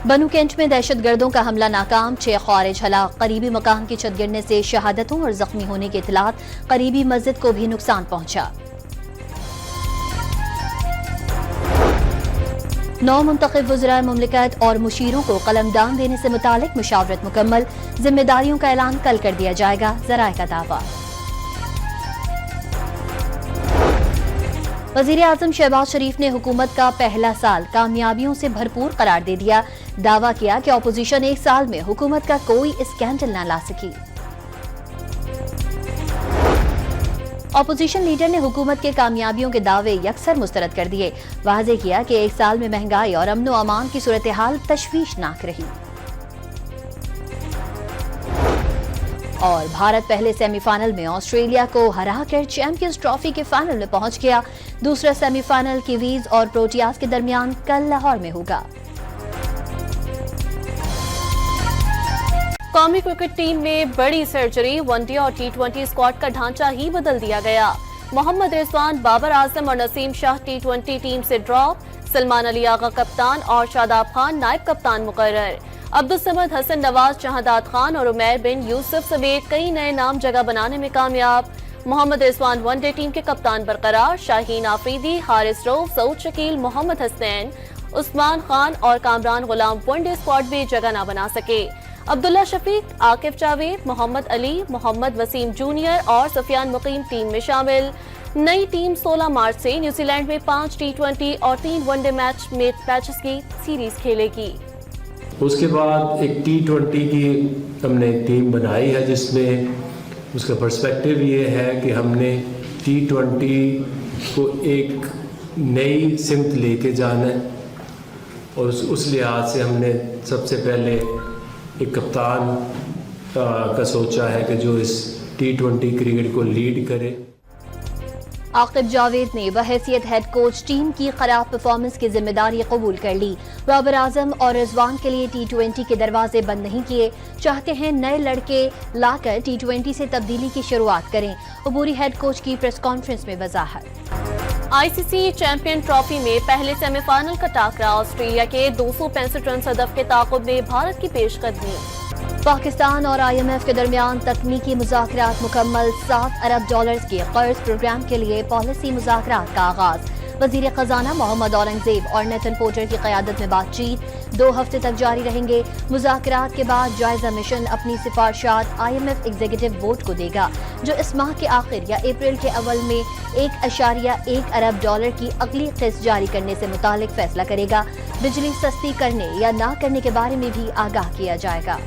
بنو کینٹ میں دہشت گردوں کا حملہ ناکام، 6 خوارج ہلاک، قریبی مقام کی چھت گرنے سے شہادتوں اور زخمی ہونے کی اطلاعات، قریبی مسجد کو بھی نقصان پہنچا۔ 9 منتخب وزرائے مملکت اور مشیروں کو قلمدان دینے سے متعلق مشاورت مکمل، ذمہ داریوں کا اعلان کل کر دیا جائے گا، ذرائع کا دعویٰ۔ وزیر اعظم شہباز شریف نے حکومت کا پہلا سال کامیابیوں سے بھرپور قرار دے دیا، دعویٰ کیا کہ اپوزیشن 1 سال میں حکومت کا کوئی اسکینڈل نہ لا سکی۔ اپوزیشن لیڈر نے حکومت کے کامیابیوں کے دعوے یکسر مسترد کر دیے، واضح کیا کہ 1 سال میں مہنگائی اور امن و امان کی صورتحال تشویشناک رہی۔ اور بھارت پہلے سیمی فائنل میں آسٹریلیا کو ہرا کر چیمپئنز ٹرافی کے فائنل میں پہنچ گیا، دوسرا سیمی فائنل کیویز اور پروٹیاز کے درمیان کل لاہور میں ہوگا۔ قومی کرکٹ ٹیم میں بڑی سرجری، ون ڈے اور T20 اسکواڈ کا ڈھانچہ ہی بدل دیا گیا۔ محمد رضوان، بابر اعظم اور نسیم شاہ T20 ٹیم سے ڈراپ، سلمان علی آغا کپتان اور شاداب خان نائب کپتان مقرر۔ عبدالصمد، حسن نواز، شہادات خان اور عمیر بن یوسف سمیت کئی نئے نام جگہ بنانے میں کامیاب۔ محمد رضوان ون ڈے ٹیم کے کپتان برقرار، شاہین آفریدی، حارث روف، سعود شکیل، محمد حسنین، عثمان خان اور Kamran Ghulam one day squad میں جگہ نہ بنا سکے۔ عبداللہ شفیق، عاقب جاوید، محمد علی، محمد وسیم جونیئر اور سفیان مقیم ٹیم میں شامل۔ نئی ٹیم 16 مارچ سے نیوزی لینڈ میں 5 T20 اور 3 ون ڈے میچز کی سیریز کھیلے گی۔ اس کے بعد ایک T20 کی ہم نے ٹیم بنائی ہے، جس میں اس کا پرسپیکٹیو یہ ہے کہ ہم نے T20 کو ایک نئی سمت لے کے جانا ہے، اور اس لحاظ سے ہم نے سب سے پہلے ایک کپتان کا سوچا ہے کہ جو اس T20 کرکٹ کو لیڈ کرے۔ عاقب جاوید نے بحیثیت ہیڈ کوچ ٹیم کی خراب پرفارمنس کی ذمہ داری قبول کر لی۔ بابر اعظم اور رضوان کے لیے T20 کے دروازے بند نہیں کیے، چاہتے ہیں نئے لڑکے لا کر T20 سے تبدیلی کی شروعات کریں، عبوری ہیڈ کوچ کی پریس کانفرنس میں وضاحت۔ ICC چیمپئن ٹرافی میں پہلے سیمی فائنل کا ٹاکرا، آسٹریلیا کے 265 رنز ہدف کے تعاقب میں بھارت کی پیش قدمی۔ پاکستان اور IMF کے درمیان تکنیکی مذاکرات مکمل، $7 ارب کے قرض پروگرام کے لیے پالیسی مذاکرات کا آغاز۔ وزیر خزانہ محمد اورنگزیب اور نیتن پورٹر کی قیادت میں بات چیت 2 ہفتے تک جاری رہیں گے۔ مذاکرات کے بعد جائزہ مشن اپنی سفارشات IMF ایگزیکٹو بورڈ کو دے گا، جو اس ماہ کے آخر یا اپریل کے اول میں $1.1 ارب کی اگلی قسط جاری کرنے سے متعلق فیصلہ کرے گا۔ بجلی سستی کرنے یا نہ کرنے کے بارے میں بھی آگاہ کیا جائے گا۔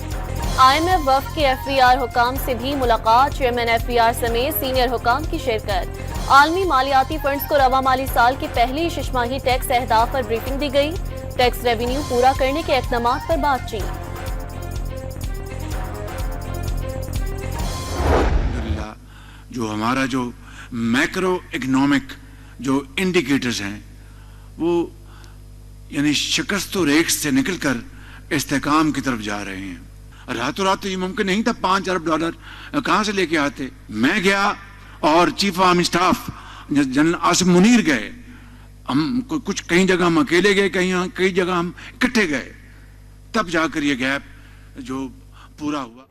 IMF وفد کے FBR حکام سے بھی ملاقات، چیئرمین FBR سمیت سینئر حکام کی شرکت۔ عالمی مالیاتی فنڈز کو رواں مالی سال کی پہلی 6 ماہی ٹیکس اہداف پر بریفنگ دی گئی، ٹیکس ریونیو پورا کرنے کے اقدامات پر بات چیت۔ جو ہمارا جو میکرو اکنامک جو انڈیکیٹرز ہیں وہ یعنی شکست و ریکس سے نکل کر استحکام کی طرف جا رہے ہیں۔ راتوں رات تو یہ ممکن نہیں تھا $5 ارب کہاں سے لے کے آتے۔ میں گیا اور chief army staff general Asim Munir گئے، ہم کچھ کئی جگہ ہم اکیلے گئے، کئی جگہ ہم اکٹھے گئے، تب جا کر یہ گیپ جو پورا ہوا۔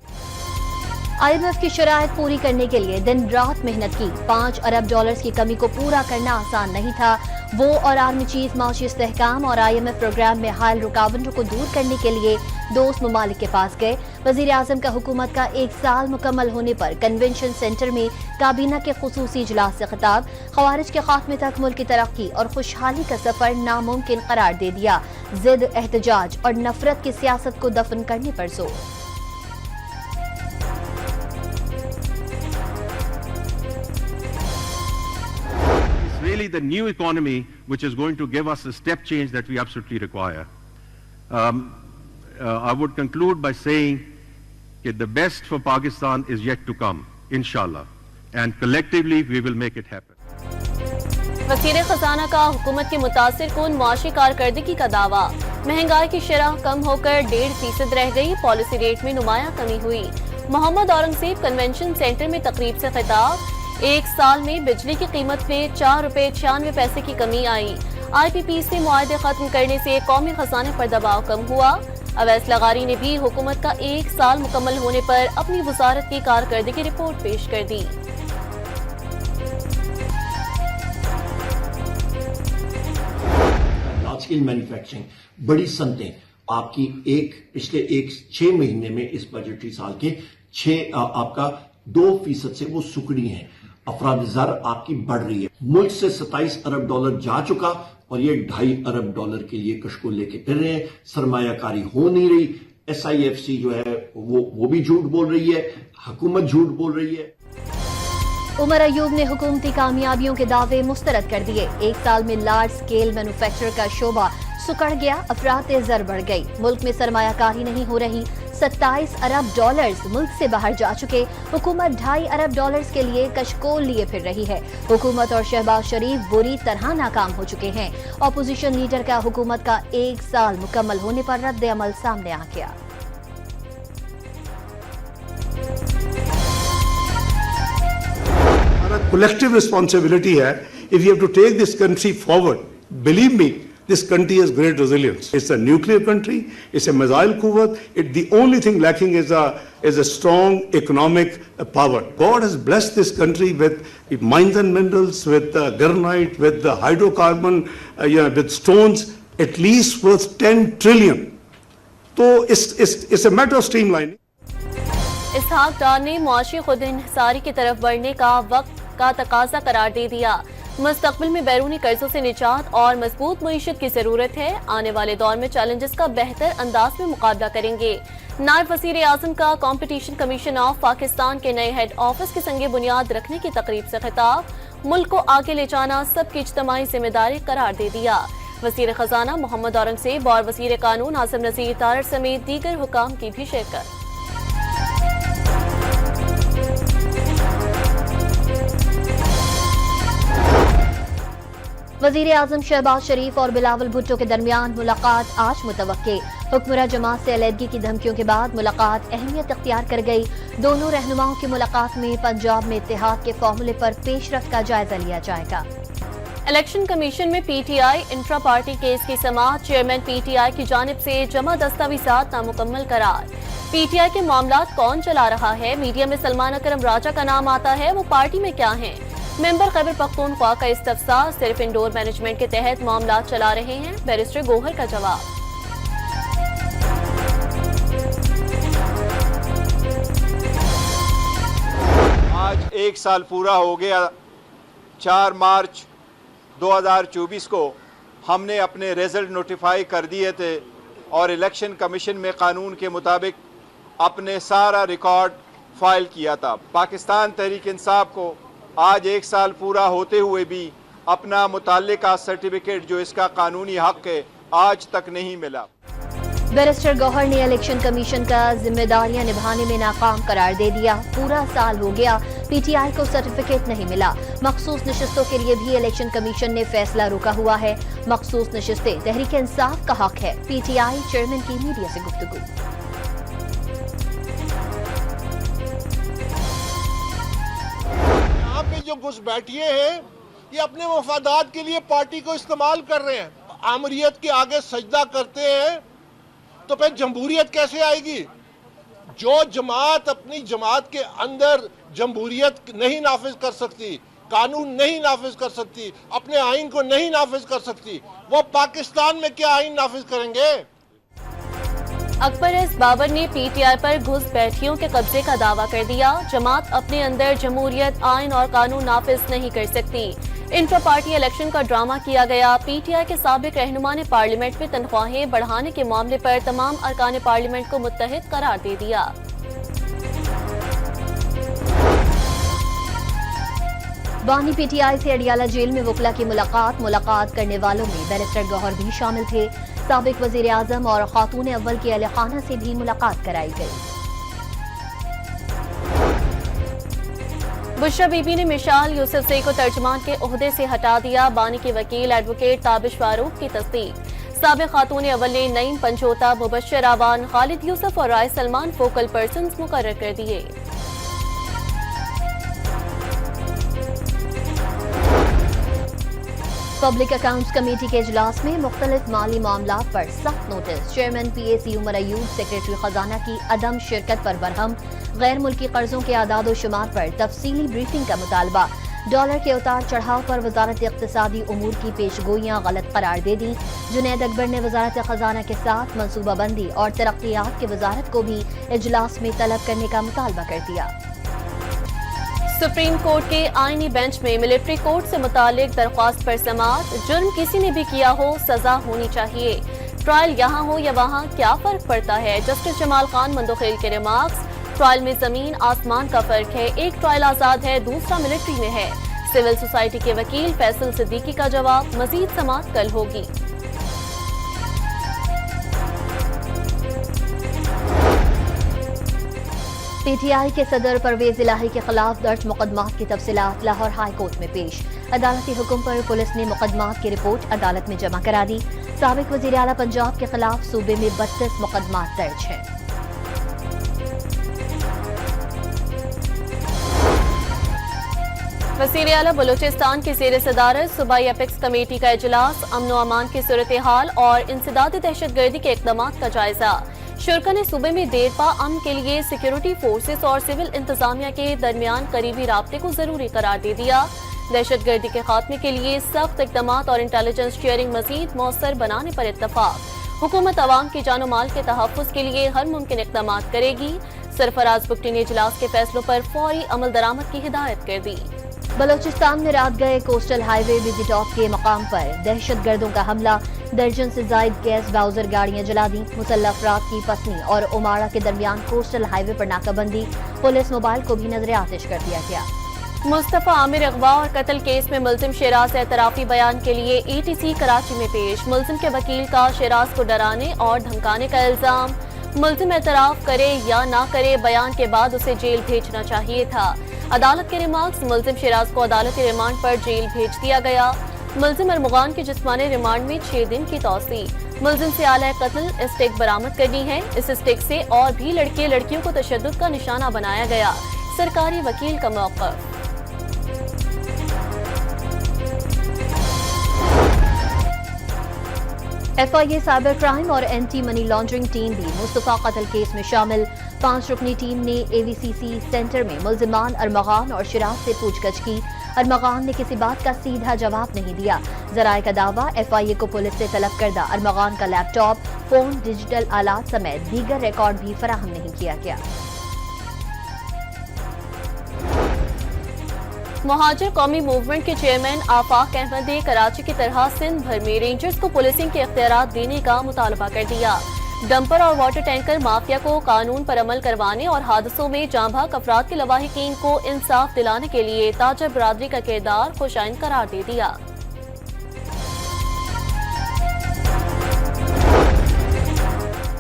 IMF کی شرائط پوری کرنے کے لیے دن رات محنت کی، $5 ارب کی کمی کو پورا کرنا آسان نہیں تھا۔ وہ اور آرمی چیف معاشی استحکام اور IMF پروگرام میں حائل رکاوٹوں کو دور کرنے کے لیے دوست ممالک کے پاس گئے۔ وزیر اعظم کا حکومت کا 1 سال مکمل ہونے پر کنونشن سینٹر میں کابینہ کے خصوصی اجلاس سے خطاب، خوارج کے خاتمے تک ملک کی ترقی اور خوشحالی کا سفر ناممکن قرار دے دیا، ضد، احتجاج اور نفرت کی سیاست کو دفن کرنے پر زور۔ Really the new economy which is going to give us the step change that we absolutely require. I would conclude by saying that the best for Pakistan is yet to come, inshallah, and collectively we will make it happen. وزیر خزانہ کا حکومت کی متاثر کن معاشی کارکردگی کا دعویٰ، مہنگائی کی شرح کم ہو کر 1.5% رہ گئی، پالیسی ریٹ میں نمایاں کمی ہوئی۔ محمد اورنگزیب کنونشن سینٹر میں تقریب سے خطاب، 1 سال میں بجلی کی قیمت میں $4.96 کی کمی آئی، IPP سے معاہدے ختم کرنے سے قومی خزانے پر دباؤ کم ہوا، अवैस लगारी ने भी हुकूमत का 1 साल मुकम्मल होने पर अपनी वजारत की कारकर्दगी रिपोर्ट पेश कर दी। लार्ज स्केल मैन्युफैक्चरिंग, बड़ी सनतें आपकी पिछले 6 महीने में इस बजटरी साल के आपका 2% से वो सुकड़ी हैं। अफराद-ए-ज़र आपकी बढ़ रही है। मुल्क से $27 अरब जा चुका और ये $2.5 अरब के लिए कशको लेके फिर रहे हैं। सरमायाकारी हो नहीं रही। SIFC जो है वो भी झूठ बोल रही है, हुकूमत झूठ बोल रही है। उमर अयूब ने हुकूमती कामयाबियों के दावे मुस्तरद कर दिए। 1 साल में लार्ज स्केल मैन्युफैक्चर का शोबा सुकड़ गया, अफरात-ए-ज़र बढ़ गई, मुल्क में सरमायाकारी नहीं हो रही। $27 अरब मुल्क से बाहर जा चुके। हुकूमत $2.5 अरब के लिए कशकोल लिए फिर रही है। हुकूमत और शहबाज शरीफ बुरी तरह नाकाम हो चुके हैं। अपोजिशन लीडर का हुकूमत का 1 साल मुकम्मल होने पर रद्द अमल सामने आ गया। Collective responsibility है, if you have to take this country forward, believe me, this country has great resilience. It's a nuclear country, it's a missile quwwat, the only thing lacking is a strong economic power. God has blessed this country with mines and minerals, with granite, with the hydrocarbon, with stones, at least worth 10 trillion. So it's a matter of streamlining. इसहाक डार ने मुआशी खुद इंहिसारी की तरफ बढ़ने का वक्त का तकाजा करार दे दिया। मुस्तकबिल में बैरूनी कर्जों से निजात और मजबूत मईशत की जरूरत है। आने वाले दौर में चैलेंजेस का बेहतर अंदाज में मुकाबला करेंगे। नायब वजीर आजम का कॉम्पिटिशन कमीशन ऑफ पाकिस्तान के नए हेड ऑफिस की संगे बुनियाद रखने की तकरीब से खिताब। मुल्क को आगे ले जाना सबकी इज्तिमाई जिम्मेदारी करार दे दिया। वजीर खजाना मोहम्मद औरंगजेब और वजीर कानून आसिम नज़ीर तारड़ समेत दीगर हुकाम की भी शिरकत। वजीर आजम शहबाज शरीफ और बिलावल भुट्टो के दरमियान मुलाकात आज मुतवक्के। हुक्मरान जमात से अलहदगी की धमकियों के बाद मुलाकात अहमियत अख्तियार कर गई। दोनों रहनुमाओं की मुलाकात में पंजाब में इत्तेहाद के फॉर्मूले पर पेशरफ्त का जायजा लिया जाएगा। इलेक्शन कमीशन में PTI इंट्रा पार्टी केस की समाअत। चेयरमैन PTI की जानिब से जमा दस्तावेजात नामुकम्मल करार। PTI के मामलात कौन चला रहा है? मीडिया में सलमान अकरम राजा का नाम आता है, वो पार्टी में क्या है? मेंबर खैबर पख्तूनख्वा का इस्तफसार, सिर्फ इंडोर मैनेजमेंट के तहत मामलात चला रहे हैं। बैरिस्टर गोहर का जवाब। आज 1 साल पूरा हो गया। 4 मार्च 2024 को हमने अपने रिजल्ट नोटिफाई कर दिए थे और इलेक्शन कमीशन में कानून के मुताबिक अपने सारा रिकॉर्ड फाइल किया था। पाकिस्तान तहरीक इंसाफ को आज 1 साल पूरा होते हुए भी अपना मुताल्लिका सर्टिफिकेट जो इसका कानूनी हक है आज तक नहीं मिला। बैरिस्टर गौहर ने इलेक्शन कमीशन का जिम्मेदारियां निभाने में नाकाम करार दे दिया। पूरा साल हो गया, PTI को सर्टिफिकेट नहीं मिला। मखसूस नशिस्तों के लिए भी इलेक्शन कमीशन ने फैसला रोका हुआ है। मखसूस नशिस्तें तहरीक इंसाफ का हक है। PTI चेयरमैन की मीडिया से गुफ्तगू। जो घुसपैठिए हैं ये अपने मफादात के लिए पार्टी को इस्तेमाल कर रहे हैं। आमरीत के आगे सजदा करते हैं तो फिर जमहूरियत कैसे आएगी? जो जमात अपनी जमात के अंदर जमहूरियत नहीं नाफिज कर सकती, कानून नहीं नाफिज कर सकती, अपने आइन को नहीं नाफिज कर सकती, वो पाकिस्तान में क्या आइन नाफिज करेंगे? अकबर एस बाबर ने PTI पर घुसपैठियों के कब्जे का दावा कर दिया। जमात अपने अंदर जमहूरियत, आइन और कानून नाफिज नहीं कर सकती। इंट्रा पार्टी इलेक्शन का ड्रामा किया गया। PTI के साबिक रहनुमा ने पार्लियामेंट में तनख्वाहें बढ़ाने के मामले पर तमाम अरकान पार्लियामेंट को मुत्तहिद करार दे दिया। बानी PTI से अडियाला जेल में वकला की मुलाकात करने वालों में बैरिस्टर गौहर भी शामिल थे। साबिक वजीर आजम और खातून अव्वल की अहले खाना से भी मुलाकात कराई गई। बुशरा बीबी ने मिशाल यूसुफजई को तर्जमान के ओहदे से हटा दिया। बानी के वकील एडवोकेट ताबिश फारूक की तस्दीक। साबिक खातून अव्वल ने नईम पंचोता, मुबश्शिर आवान, खालिद यूसुफ और राय सलमान फोकल पर्सन्स मुकर्रर कर दिए। पब्लिक अकाउंट्स कमेटी के इजलास में मुख्तलिफ माली मामलात पर सख्त notice. Chairman PAC Umar Ayub secretary खजाना की अदम शिरकत पर बरहम। गैर मुल्की कर्जों के आदाद व शुमार पर तफसीली ब्रीफिंग का मुतालबा। डॉलर के उतार चढ़ाव पर वजारत इक्तिसादी उमूर की पेशगोइयां गलत करार दे दी। जुनैद अकबर ने वजारत खजाना के साथ मनसूबाबंदी और तरक्कियात की वजारत को भी इजलास में तलब करने का मुतालबा कर दिया। सुप्रीम कोर्ट के आईनी बेंच में मिलिट्री कोर्ट से मुतालिक दरख्वास्त पर समाअत। जुर्म किसी ने भी किया हो, सजा होनी चाहिए। ट्रायल यहाँ हो या वहाँ, क्या फर्क पड़ता है? जस्टिस जमाल खान मंदोखेल के रिमार्क्स। ट्रायल में जमीन आसमान का फर्क है। एक ट्रायल आजाद है, दूसरा मिलिट्री में है। सिविल सोसाइटी के वकील फैसल सिद्दीकी का जवाब। मजीद समाअत कल होगी। PTI के सदर परवेज इलाही के खिलाफ दर्ज मुकदमात की तफसीलात लाहौर हाई कोर्ट में पेश। अदालती हुक्म पर पुलिस ने मुकदमात की रिपोर्ट अदालत में जमा करा दी। साबिक वजीर आला पंजाब के खिलाफ सूबे में 32 मुकदमात दर्ज हैं। वज़ीर आला बलूचिस्तान की ज़ेर सदारत सूबाई एपेक्स कमेटी का इजलास। अमन व अमान की सूरत हाल और इंसदाद दहशतगर्दी के इक़दामात का जायजा। शुरा ने सूबे में देरपा अमन के लिए सिक्योरिटी फोर्सेस और सिविल इंतजामिया के दरमियान करीबी राब्ते को जरूरी करार दे दिया। दहशतगर्दी के खात्मे के लिए सख्त इक़दामात और इंटेलिजेंस शेयरिंग मजीद मौसर बनाने पर इत्तफाक। हुकूमत अवाम की जानो माल के तहफ़्फ़ुज़ के लिए हर मुमकिन इक़दामात करेगी। सरफराज बुगटी ने इजलास के फैसलों पर फौरी अमल दरामद की हिदायत कर दी। बलोचिस्तान में रात गए कोस्टल हाईवे बिजी टॉप के मकाम पर दहशतगर्दों का हमला। दर्जन से जायद गैस बाउजर गाड़ियां जला दी। मुसल्लह अफराद की पसनी और उमाड़ा के दरमियान कोस्टल हाईवे पर नाकाबंदी। पुलिस मोबाइल को भी नजर आतिश कर दिया गया। मुस्तफा आमिर अगवा और कत्ल केस में मुलजिम शेराज एतराफी बयान के लिए ETC कराची में पेश। मुलजिम के वकील का शेराज को डराने और धमकाने का इल्जाम। मुलजिम एतराफ करे या ना करे, बयान के बाद उसे जेल भेजना चाहिए था। अदालत के रिमार्क्स। मुलजिम शेराज को अदालती रिमांड पर जेल भेज दिया गया। मुलजिम अरमुगान के जिस्मानी रिमांड में 6 दिन की तौसी। मुलजिम से आला कत्ल स्टिक बरामद करनी है। इस स्टिक से और भी लड़के लड़कियों को तशद्दुद का निशाना बनाया गया। सरकारी वकील का मौक़िफ़। FIA साइबर क्राइम और एंटी मनी लॉन्ड्रिंग टीम भी मुस्तफा कत्ल केस में शामिल। 5 रुकनी टीम ने AVCC सेंटर में मुलजिमान अरमगान और शिराज से पूछगछ की। अरमगान ने किसी बात का सीधा जवाब नहीं दिया। जराए का दावा, FIA को पुलिस से तलब करदा अरमगान का लैपटॉप, फोन, डिजिटल आलात समेत दीगर रिकॉर्ड भी फराहम नहीं किया गया। मुहाजिर कौमी मूवमेंट के चेयरमैन आफाक अहमद ने कराची की तरह सिंध भर में रेंजर्स को पुलिसिंग के इख्तियारात देने का मुतालबा कर दिया। डंपर और वाटर टैंकर माफिया को कानून पर अमल करवाने और हादसों में जांबाक अफराद के लवाहिकीन को इंसाफ दिलाने के लिए ताजर बरादरी का किरदार खुशाइन करार दे दिया।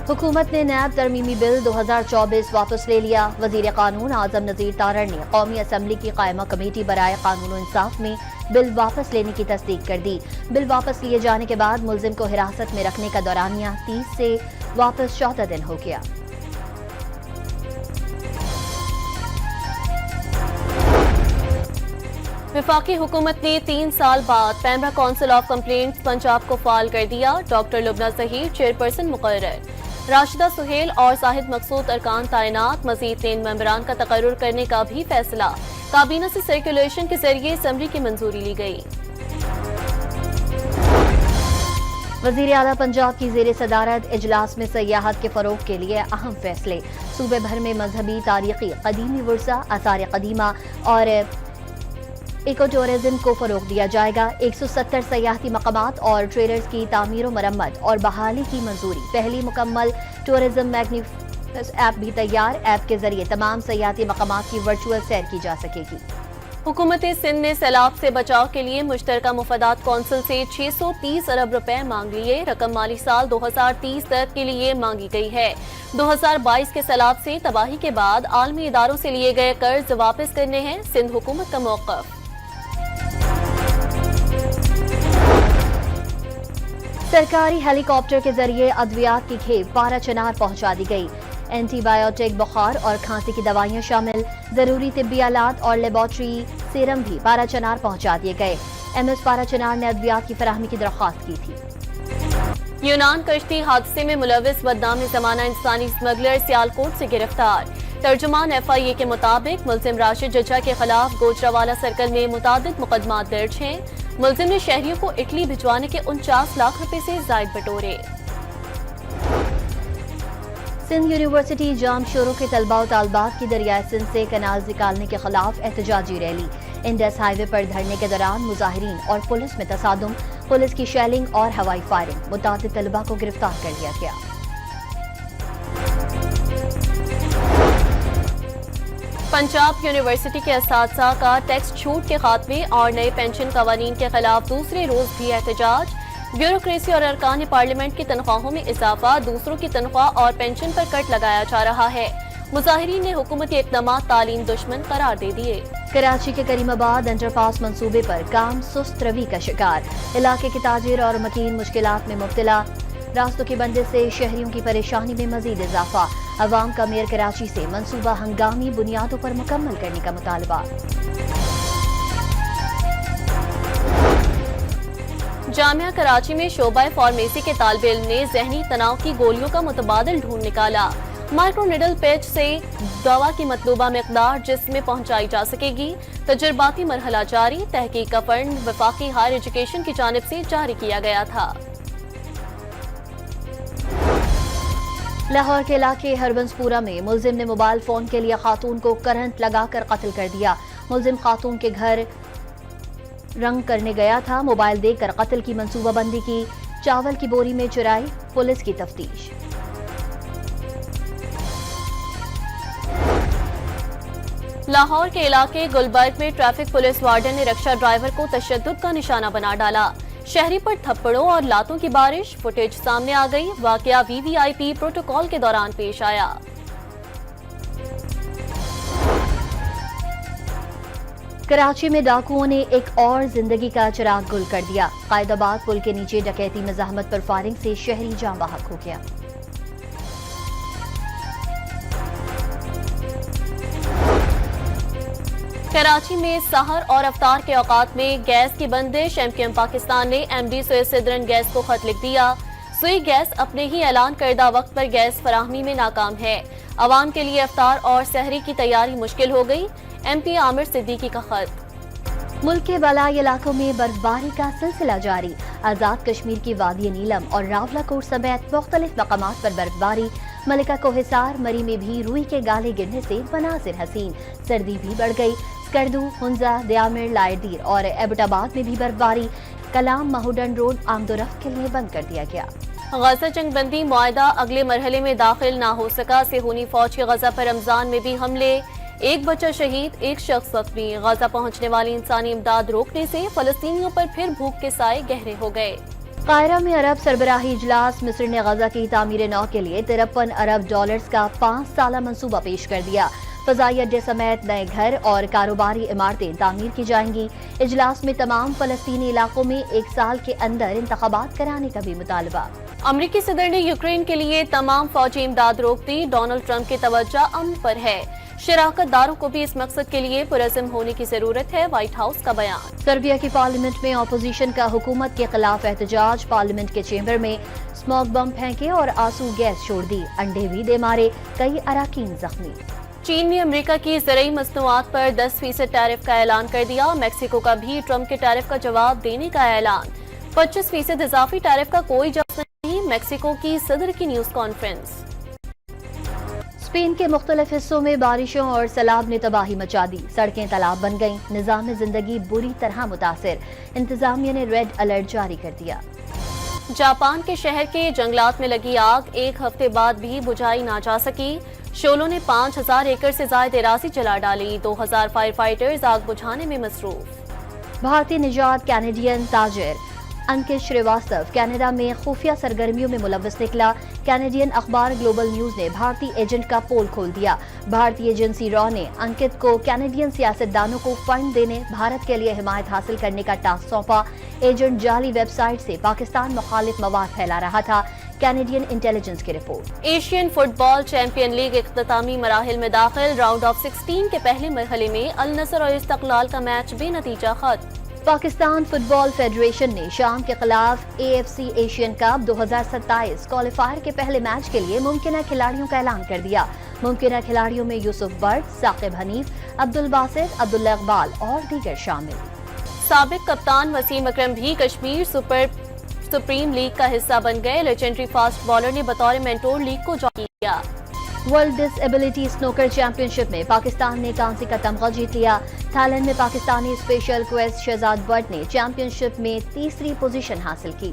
हुकूमत ने नैब तरमीमी बिल 2024 वापस ले लिया। वजीर कानून आजम नजीर तारड़ ने कौमी असम्बली की कायमा कमेटी बराए कानून और इंसाफ में बिल वापस लेने की तस्दीक कर दी। बिल वापस लिए जाने के बाद मुलजिम को हिरासत में रखने का दौरानिया 30 से वापस 14 दिन हो गया। वफाकी हुकूमत ने 3 साल बाद PEMRA council of complaints Punjab को फाल कर दिया। डॉक्टर लुबना ज़हीर चेयरपर्सन मुकर्रर। राशिदा सुहेल और साहिद मकसूद अरकान तैनात। मजीद 3 मेंबरान का तकर्रुर करने का भी फैसला। काबीना से सर्कुलेशन के जरिए समरी की मंजूरी ली गई। वज़ीर आला पंजाब की ज़ेर सदारत इजलास में सयाहत के फ़रोग़ के लिए अहम फैसले। सूबे भर में मजहबी, तारीखी, कदीमी वर्सा, आसार कदीमा और इको टूरिज्म को फरोग दिया जाएगा। 170 सयाहती मकामात और ट्रेलर्स की तामीर मरम्मत और बहाली की मंजूरी। पहली मुकम्मल टूरिज्म मैग्निफिसेंस ऐप भी तैयार। ऐप के जरिए तमाम सयाहती मकामात की वर्चुअल सैर की जा सकेगी। हुकूमत सिंध ने सैलाब से बचाव के लिए मुश्तरका मुफादात कौंसिल से 630 अरब रुपए मांग लिए। रकम माली साल 2030 तक के लिए मांगी गई है। 2022 के सैलाब से तबाही के बाद आलमी इदारों से लिए गए कर्ज वापस करने हैं सिंध हुकूमत का मौक़िफ़। सरकारी हेलीकॉप्टर के जरिए अद्वियात की खेप पारा चनार पहुंचा दी गई। एंटीबायोटिक, बुखार और खांसी की दवाइयां शामिल, जरूरी तिब्बी आलात और लेबोरेटरी सीरम भी पारा चनार पहुंचा दिए गए। MS पारा चिनार ने अद्वियात की फराहमी की दरख्वास्त की थी। यूनान कश्ती हादसे में मुलविस बदनाम ज़माना इंसानी स्मगलर सियालकोट से गिरफ्तार। तर्जुमान FIA के मुताबिक मुल्जिम राशिद जज्जा के खिलाफ गोजरावाला सर्कल में मुतादिद मुकदमात दर्ज हैं। मुल्जिम ने शहरियों को इटली भिजवाने के 49 लाख रुपए से जायद बटोरे। सिंध यूनिवर्सिटी जाम शोरों के तलबा और तालबात की दरियाए सिंध से कनाल निकालने के खिलाफ एहतजाजी रैली। इंडस हाईवे पर धरने के दौरान मुजाहिरीन और पुलिस में तसादुम, पुलिस की शेलिंग और हवाई फायरिंग, मुतादिद तलबा को गिरफ्तार कर लिया गया। पंजाब यूनिवर्सिटी के असातिज़ा का टैक्स छूट के खात्मे और नए पेंशन कवानीन के खिलाफ दूसरे रोज भी एहतजाज। ब्यूरोक्रेसी और अरकान पार्लियामेंट की तनख्वाहों में इजाफा, दूसरों की तनख्वाह और पेंशन पर कट लगाया जा रहा है। मुजाहिरीन ने हुकूमती इक़दाम तालीम दुश्मन करार दे दिए। कराची के करीमाबाद अंडरपास मंसूबे पर काम सुस्त रवि का शिकार, इलाके के ताजिर और मकीन मुश्किलात में मुब्तला। रास्तों की बंदिश से शहरियों की परेशानी में मजीद इजाफा। अवाम का मेयर कराची से मंसूबा हंगामी बुनियादों पर मुकम्मल करने का मुतालबा। जामिया कराची में शोबा फार्मेसी के तालिब इल्म ने जहनी तनाव की गोलियों का मुतबादिल ढूंढ निकाला। माइक्रोनिडल पैच से दवा की मतलूबा मिकदार जिस्म में पहुंचाई जा सकेगी। तजुर्बाती मरहला जारी, तहकीक का फंड वफाकी हायर एजुकेशन की जानिब से जारी किया गया था। लाहौर के इलाके हरबंसपुरा में मुलजिम ने मोबाइल फोन के लिए खातून को करंट लगाकर कत्ल कर दिया। मुलजिम खातून के घर रंग करने गया था, मोबाइल देकर कत्ल की मंसूबाबंदी की, चावल की बोरी में चुराई, पुलिस की तफ्तीश। लाहौर के इलाके गुलबर्ग में ट्रैफिक पुलिस वार्डन ने रक्षा ड्राइवर को तशद्दुद का निशाना बना डाला। शहरी पर थप्पड़ों और लातों की बारिश, फुटेज सामने आ गई। वाकया VVIP प्रोटोकॉल के दौरान पेश आया। कराची में डाकुओं ने एक और जिंदगी का चिराग गुल कर दिया। कायदाबाद पुल के नीचे डकैती मज़ाहमत पर फायरिंग से शहरी जान बहक हो गया। कराची में सहर और अफ्तार के औकात में गैस की बंदिश। MQM पाकिस्तान ने MD सुएज सिद्रन गैस को खत लिख दिया। सुई गैस अपने ही ऐलान करदा वक्त पर गैस फराहमी में नाकाम है। अवाम के लिए अफ्तार और सहरी की तैयारी मुश्किल हो गई। MP आमिर सिद्दीकी का खत। मुल्क के बलाई इलाकों में बर्फबारी का सिलसिला जारी। आजाद कश्मीर की वादी नीलम और रावलाकोट समेत मुख्तलिफ मकामात पर बर्फबारी। मलिका को हिसार मरी में भी रुई के गाले गिरने से मनाजिर हसीन। सर्दी भी बढ़ गई। स्कर्दू, हुंजा, दयामिर, लायडीर और एबटाबाद में भी बर्फबारी। कलाम महूडन रोड आमदोरफ्त के लिए बंद कर दिया गया। गजा जंगबंदी मुआहदा अगले मरहले में दाखिल ना हो सका। सेहूनी फौज के गजा पर रमजान में भी हमले, एक बच्चा शहीद, एक शख्स जख्मी। गजा पहुंचने वाली इंसानी इमदाद रोकने से फलस्तीनियों पर फिर भूख के साए गहरे हो गए। कायरा में अरब सरबराही इजलास। मिस्र ने गजा की तामीर नौ के लिए $53 अरब का 5 साला मंसूबा पेश कर दिया। फजाई अड्डे समेत नए घर और कारोबारी इमारतें तामीर की जाएंगी। इजलास में तमाम फलस्तीनी इलाकों में 1 साल के अंदर इंतखाबात कराने का भी मुतालबा। अमरीकी सदर ने यूक्रेन के लिए तमाम फौजी इमदाद रोक दी। डोनाल्ड ट्रंप की तवज्जो अमन पर है। शराकत दारों को भी इस मकसद के लिए पुरअज़्म होने की जरूरत है। व्हाइट हाउस का बयान। सर्बिया की पार्लियामेंट में अपोजिशन का हुकूमत के खिलाफ एहतजाज। पार्लियामेंट के चेंबर में स्मोक बम फेंके और आंसू गैस छोड़ दी। अंडे भी दे मारे, कई अराकीन जख्मी। चीन ने अमेरिका की ज़रई मसनूआत पर 10% टैरिफ का ऐलान कर दिया। मेक्सिको का भी ट्रंप के टैरिफ का जवाब देने का ऐलान। 25% इजाफी टैरिफ का कोई जवाब नहीं। मेक्सिको की सदर की न्यूज कॉन्फ्रेंस। स्पेन के मुख्तलिफ हिस्सों में बारिशों और सैलाब ने तबाही मचा दी। सड़कें तालाब बन गईं। निज़ाम जिंदगी बुरी तरह मुतासिर। इंतजामिया ने रेड अलर्ट जारी कर दिया। जापान के शहर के जंगलात में लगी आग 1 हफ्ते बाद भी बुझाई ना जा सकी। शोलों ने 5000 एकड़ से ज्यादा एराजी जला डाली। 2000 फायर फाइटर्स आग बुझाने में मसरूफ। भारतीय निजात कैनेडियन ताजिर अंकित श्रीवास्तव कनाडा में खुफिया सरगर्मियों में मुलव्वस निकला। कैनेडियन अखबार ग्लोबल न्यूज ने भारतीय एजेंट का पोल खोल दिया। भारतीय एजेंसी रॉ ने अंकित को कैनेडियन सियासतदानों को फंड देने, भारत के लिए हिमायत हासिल करने का टास्क सौंपा। एजेंट जाली वेबसाइट से पाकिस्तान मुखालिफ मवाद फैला रहा था। कैनेडियन इंटेलिजेंस की report. Asian football champion league इख्तितामी मराहिल में दाखिल। राउंड ऑफ 16 के पहले मरहले में अल नसर और इस्तकलाल का मैच बेनतीजा खत्म। پاکستان فٹبال فیڈریشن نے شام کے خلاف AFC ایشین کپ 2027 کوالیفائر کے پہلے میچ کے لیے ممکنہ کھلاڑیوں کا اعلان کر دیا. ممکنہ کھلاڑیوں میں یوسف برد، ثاقب حنیف، عبدالباسط، عبداللہ اقبال اور دیگر شامل. سابق کپتان وسیم اکرم بھی کشمیر سپریم لیگ کا حصہ بن گئے. لیجنڈری فاسٹ بالر نے بطور مینٹور لیگ کو جوائن کیا. ورلڈ ڈس ایبلٹی سنوکر چیمپئن شپ میں پاکستان نے کانسی کا تمغہ جیت لیا. تھائی لینڈ میں Pakistani special quest Shahzad but نے چیمپئن شپ میں تیسری پوزیشن حاصل کی.